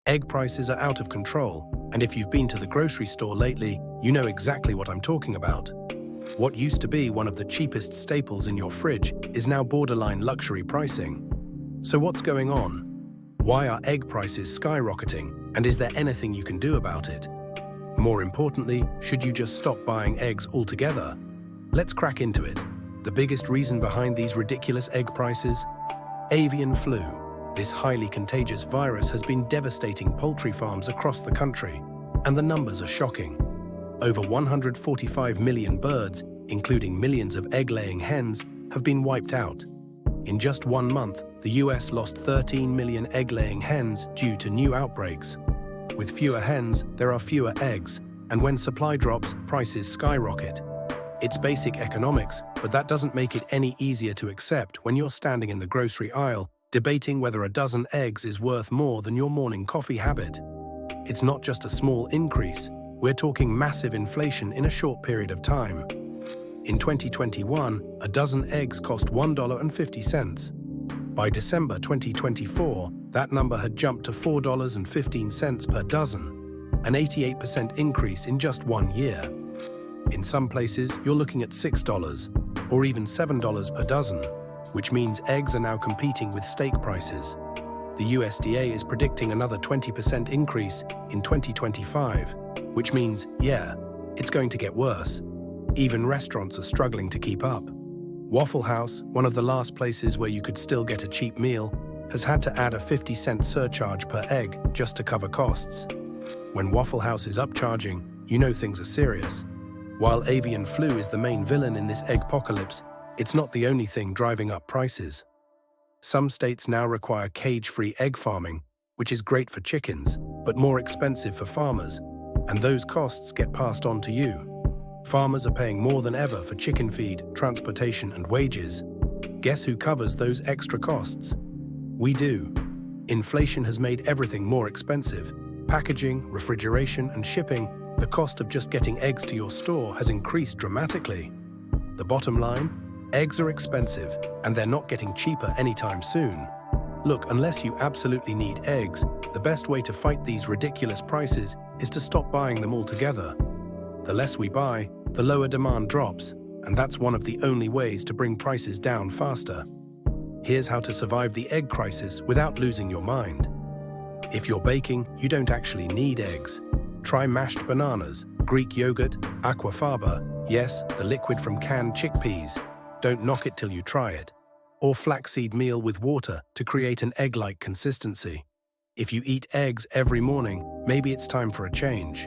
Egg prices are out of control, and if you've been to the grocery store lately, you know exactly what I'm talking about. What used to be one of the cheapest staples in your fridge is now borderline luxury pricing. So what's going on? Why are egg prices skyrocketing, and is there anything you can do about it? More importantly, should you just stop buying eggs altogether? Let's crack into it. The biggest reason behind these ridiculous egg prices? Avian flu. This highly contagious virus has been devastating poultry farms across the country, and the numbers are shocking. Over 145 million birds, including millions of egg-laying hens, have been wiped out. In just 1 month, the US lost 13 million egg-laying hens due to new outbreaks. With fewer hens, there are fewer eggs, and when supply drops, prices skyrocket. It's basic economics, but that doesn't make it any easier to accept when you're standing in the grocery aisle debating whether a dozen eggs is worth more than your morning coffee habit. It's not just a small increase, we're talking massive inflation in a short period of time. In 2021, a dozen eggs cost $1.50. By December 2024, that number had jumped to $4.15 per dozen, an 88% increase in just 1 year. In some places, you're looking at $6 or even $7 per dozen, which means eggs are now competing with steak prices. The USDA is predicting another 20% increase in 2025, which means, yeah, it's going to get worse. Even restaurants are struggling to keep up. Waffle House, one of the last places where you could still get a cheap meal, has had to add a 50-cent surcharge per egg just to cover costs. When Waffle House is upcharging, you know things are serious. While avian flu is the main villain in this egg-pocalypse, it's not the only thing driving up prices. Some states now require cage-free egg farming, which is great for chickens, but more expensive for farmers, and those costs get passed on to you. Farmers are paying more than ever for chicken feed, transportation, and wages. Guess who covers those extra costs? We do. Inflation has made everything more expensive. Packaging, refrigeration, and shipping. The cost of just getting eggs to your store has increased dramatically. The bottom line? Eggs are expensive, and they're not getting cheaper anytime soon. Look, unless you absolutely need eggs, the best way to fight these ridiculous prices is to stop buying them altogether. The less we buy, the lower demand drops, and that's one of the only ways to bring prices down faster. Here's how to survive the egg crisis without losing your mind. If you're baking, you don't actually need eggs. Try mashed bananas, Greek yogurt, aquafaba, yes, the liquid from canned chickpeas. Don't knock it till you try it. Or flaxseed meal with water to create an egg-like consistency. If you eat eggs every morning, maybe it's time for a change.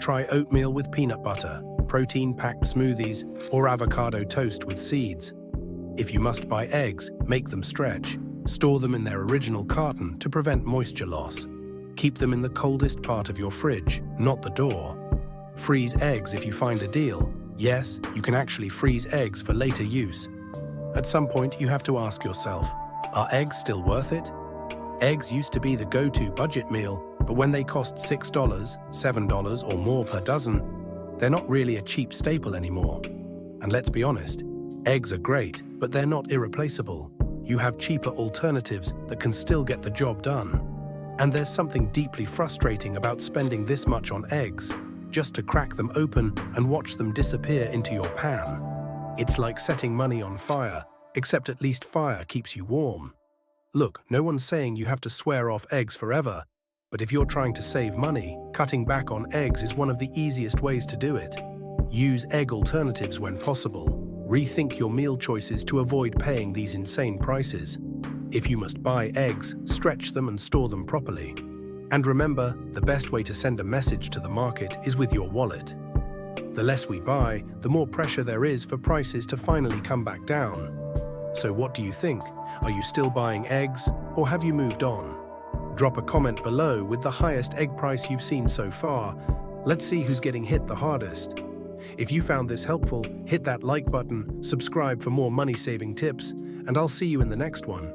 Try oatmeal with peanut butter, protein-packed smoothies, or avocado toast with seeds. If you must buy eggs, make them stretch. Store them in their original carton to prevent moisture loss. Keep them in the coldest part of your fridge, not the door. Freeze eggs if you find a deal. Yes, you can actually freeze eggs for later use. At some point, you have to ask yourself, are eggs still worth it? Eggs used to be the go-to budget meal, but when they cost $6, $7 or more per dozen, they're not really a cheap staple anymore. And let's be honest, eggs are great, but they're not irreplaceable. You have cheaper alternatives that can still get the job done. And there's something deeply frustrating about spending this much on eggs, just to crack them open and watch them disappear into your pan. It's like setting money on fire, except at least fire keeps you warm. Look, no one's saying you have to swear off eggs forever, but if you're trying to save money, cutting back on eggs is one of the easiest ways to do it. Use egg alternatives when possible. Rethink your meal choices to avoid paying these insane prices. If you must buy eggs, stretch them and store them properly. And remember, the best way to send a message to the market is with your wallet. The less we buy, the more pressure there is for prices to finally come back down. So what do you think? Are you still buying eggs, or have you moved on? Drop a comment below with the highest egg price you've seen so far. Let's see who's getting hit the hardest. If you found this helpful, hit that like button, subscribe for more money-saving tips, and I'll see you in the next one.